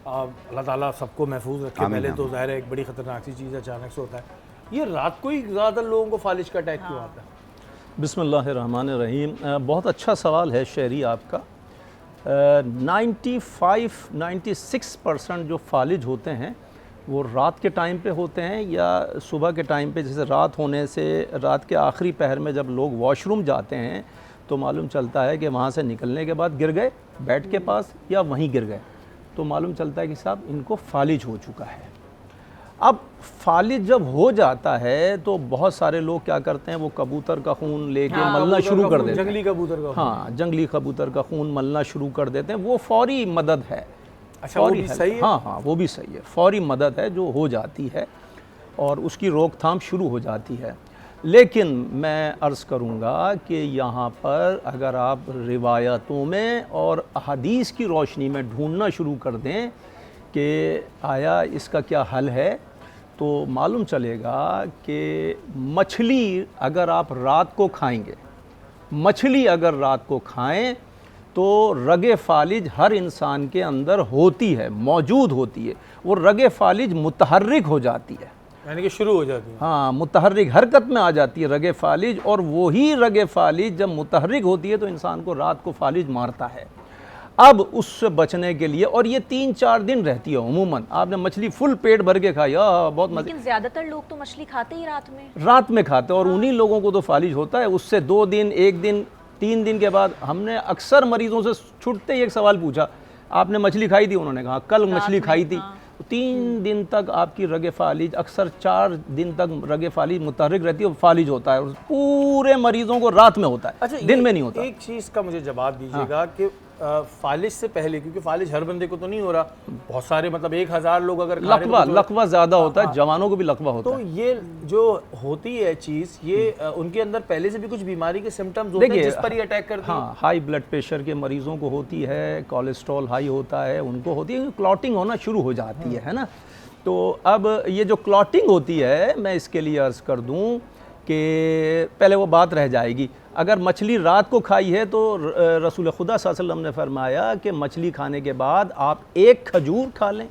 अल्लाह ताला सबको महफूज रखे। पहले तो ज़ाहिर है एक बड़ी ख़तरनाक सी चीज़ अचानक से होता है। ये रात को ही ज़्यादा लोगों को फालिज का अटैक क्यों आता है? बिस्मिल्लाहिर्रहमानिर्रहीम। बहुत अच्छा सवाल है शहरी आपका। 95-96% जो फालिज होते हैं वो रात के टाइम पे होते हैं या सुबह के टाइम पे। जैसे रात होने से रात के आखिरी पहर में जब लोग वॉशरूम जाते हैं तो मालूम चलता है कि वहाँ से निकलने के बाद गिर गए बेड के पास या वहीं गिर गए, तो मालूम चलता है कि साहब इनको फालिज हो चुका है। अब फालिज जब हो जाता है तो बहुत सारे लोग क्या करते हैं, वो कबूतर का खून लेके मलना शुरू कर देते हैं। जंगली कबूतर का, हाँ, जंगली कबूतर का खून मलना शुरू कर देते हैं। वो फौरी मदद है। अच्छा, वो भी सही है? हाँ, वो भी सही है। फौरी मदद है जो हो जाती है और उसकी रोकथाम शुरू हो जाती है। लेकिन मैं अर्ज़ करूँगा कि यहाँ पर अगर आप रिवायतों में और हदीस की रोशनी में ढूंढना शुरू कर दें कि आया इसका क्या हल है, तो मालूम चलेगा कि मछली अगर आप रात को खाएंगे, मछली अगर रात को खाएं तो रगे फालिज हर इंसान के अंदर होती है, मौजूद होती है। वो रगे फालिज मुतहर्रिक हो जाती है, यानी कि शुरू हो जाती है। हाँ, मुतहर्रिक हरकत में आ जाती है रगे फालिज। और वही रगे फालिज जब मुतहर्रिक होती है तो इंसान को रात को फालिज मारता है। अब उससे बचने के लिए, और ये 3-4 दिन रहती है अमूमन। आपने मछली फुल पेट भर के खाई, बहुत मजे। लेकिन ज्यादातर लोग तो मछली खाते ही रात में खाते हैं और उन्हीं लोगों को तो फालिज होता है। उससे 2 दिन, 1 दिन, 3 दिन के बाद हमने अक्सर मरीजों से छूटते ही एक सवाल पूछा, आपने मछली खाई थी? उन्होंने कहा कल मछली खाई थी। 3 दिन तक आपकी रगे फालिज, अक्सर 4 दिन तक रगे फालिज मुतहर्रिक रहती है और फालिज होता है। और पूरे मरीजों को रात में होता है। अच्छा, दिन में नहीं होता। एक चीज़ का मुझे जवाब दीजिएगा कि फालिज से पहले, क्योंकि फालिज हर बंदे को तो नहीं हो रहा, बहुत सारे मतलब 1000 लोग अगर लकवा ज़्यादा होता है, जवानों को भी लकवा होता है। तो ये जो होती है चीज़, ये उनके अंदर पहले से भी कुछ बीमारी के सिम्टम्स होते हैं जिस पर ये अटैक करती है? हाँ, हाई ब्लड प्रेशर के मरीजों को होती है, कोलेस्ट्रॉल हाई होता है उनको होती है, क्लॉटिंग होना शुरू हो जाती है ना। तो अब ये जो क्लॉटिंग होती है, मैं इसके लिए अर्ज़ कर दूं कि पहले वो बात रह जाएगी। अगर मछली रात को खाई है तो रसूल खुदा सल्लल्लाहु अलैहि वसल्लम ने फरमाया कि मछली खाने के बाद आप 1 खजूर खा लें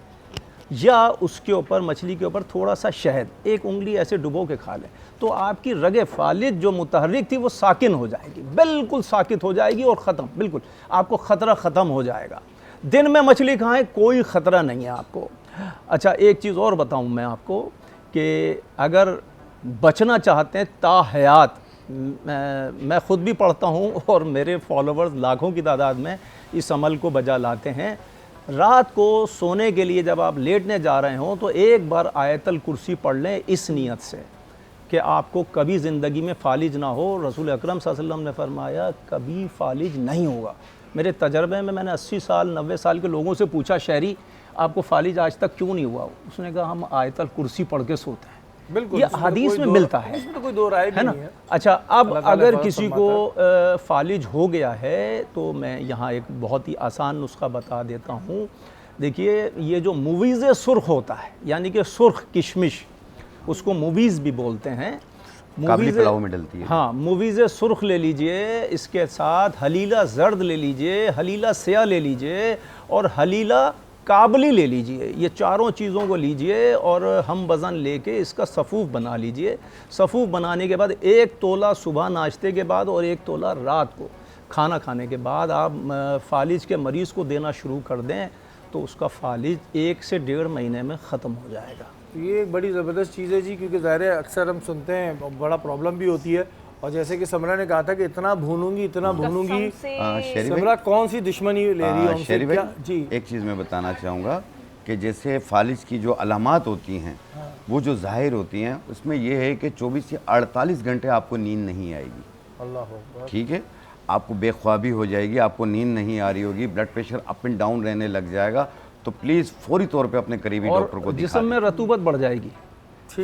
या उसके ऊपर, मछली के ऊपर थोड़ा सा शहद, 1 उंगली ऐसे डुबो के खा लें, तो आपकी रगे फालिज जो मुतहर्रिक थी वो साकिन हो जाएगी, बिल्कुल साकित हो जाएगी और ख़त्म, बिल्कुल आपको ख़तरा ख़त्म हो जाएगा। दिन में मछली खाएं, कोई ख़तरा नहीं है आपको। अच्छा, एक चीज़ और बताऊं मैं आपको कि अगर बचना चाहते हैं ताहयात, मैं ख़ुद भी पढ़ता हूँ और मेरे फॉलोवर्स लाखों की तादाद में इस अमल को बजा लाते हैं। रात को सोने के लिए जब आप लेटने जा रहे हों तो एक बार आयतल कुर्सी पढ़ लें इस नीयत से कि आपको कभी ज़िंदगी में फालिज ना हो। रसूल अकरम सल्लल्लाहु अलैहि वसल्लम ने फरमाया कभी फालिज नहीं होगा। मेरे तजर्बे में मैंने 80 साल 90 साल के लोगों से पूछा, शहरी आपको फालिज आज तक क्यों नहीं हुआ? उसने कहा हम आयतल कुर्सी पढ़ के सोते हैं। बिल्कुल, ये हदीस में मिलता है, इसमें तो कोई दो राय भी है ना। नहीं है। अच्छा, अब अगर किसी को फालिज हो गया है तो मैं यहाँ एक बहुत ही आसान नुस्खा बता देता हूँ। देखिए, ये जो मूवीज़ सुर्ख होता है, यानी कि सुर्ख किशमिश, उसको मूवीज़ भी बोलते हैं, काबली पुलाव में डलती है। हाँ, मूवीज़ सुर्ख ले लीजिए, इसके साथ हलीला जर्द ले लीजिए, हलीला स्या ले लीजिए और हलीला काबली ले लीजिए। ये चारों चीज़ों को लीजिए और हम वज़न लेके इसका सफ़ूफ बना लीजिए। सफ़ूफ बनाने के बाद 1 तोला सुबह नाश्ते के बाद और 1 तोला रात को खाना खाने के बाद आप फालिज के मरीज़ को देना शुरू कर दें तो उसका फालिज 1 से 1.5 महीने में ख़त्म हो जाएगा। ये एक बड़ी ज़बरदस्त चीज़ है जी, क्योंकि ज़ाहिर है अक्सर हम सुनते हैं बड़ा प्रॉब्लम भी होती है। और जैसे कि समरा ने कहा था कि इतना भूनूंगी, इतना भूनूंगी, समरा कौन सी दुश्मनी ले रही है शेरी भाई, जी। एक चीज़ मैं बताना चाहूँगा कि जैसे फालिज की जो अलामात होती हैं वो जो ज़ाहिर होती हैं उसमें यह है कि 24 से 48 घंटे आपको नींद नहीं आएगी। अल्लाह, ठीक है, आपको बेख्वाबी हो जाएगी, आपको नींद नहीं आ रही होगी, blood pressure up and down रहने लग जाएगा। तो प्लीज़ फौरी तौर पे अपने करीबी डॉक्टर को दिखा जिस्म में रतूबत बढ़ जाएगी।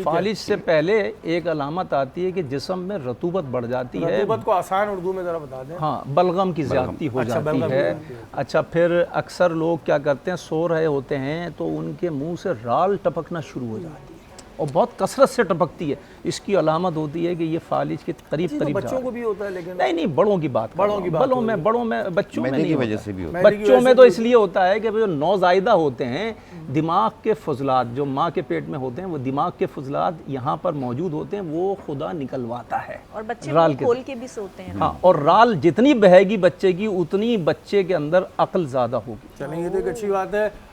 फालिज से पहले एक अलामत आती है कि जिस्म में रतूबत बढ़ जाती है। रतूबत को आसान उर्दू में ज़रा बता दें। हाँ, बलगम की ज़्यादती हो जाती है। अच्छा, फिर अक्सर लोग क्या करते हैं, सो रहे होते हैं तो उनके मुंह से राल टपकना शुरू हो जाती है। और बहुत कसरत से टपकती है, इसकी अलामत होती है कि ये फालिज के करीब तो करीब जा बच्चों रहा को भी होता है लेकिन है। नहीं बड़ों की बात, बड़ों की बात हो रही है। बड़ों में बच्चों में मैदे नहीं की वजह होता। से भी होता है। मैदे की बच्चों वजह में से तो भी इसलिए होता है कि जो नौज़ायदा होते हैं, दिमाग के फजलात जो माँ के पेट में होते हैं, वो दिमाग के फजलात यहाँ पर मौजूद होते हैं, वो खुदा निकलवाता है। और बच्चे राल मुंह के खोल के भी सोते हैं। हाँ, और राल जितनी बहेगी बच्चे की, उतनी बच्चे के अंदर अक्ल ज़्यादा होगी। चलेंगे तो एक अच्छी बात है।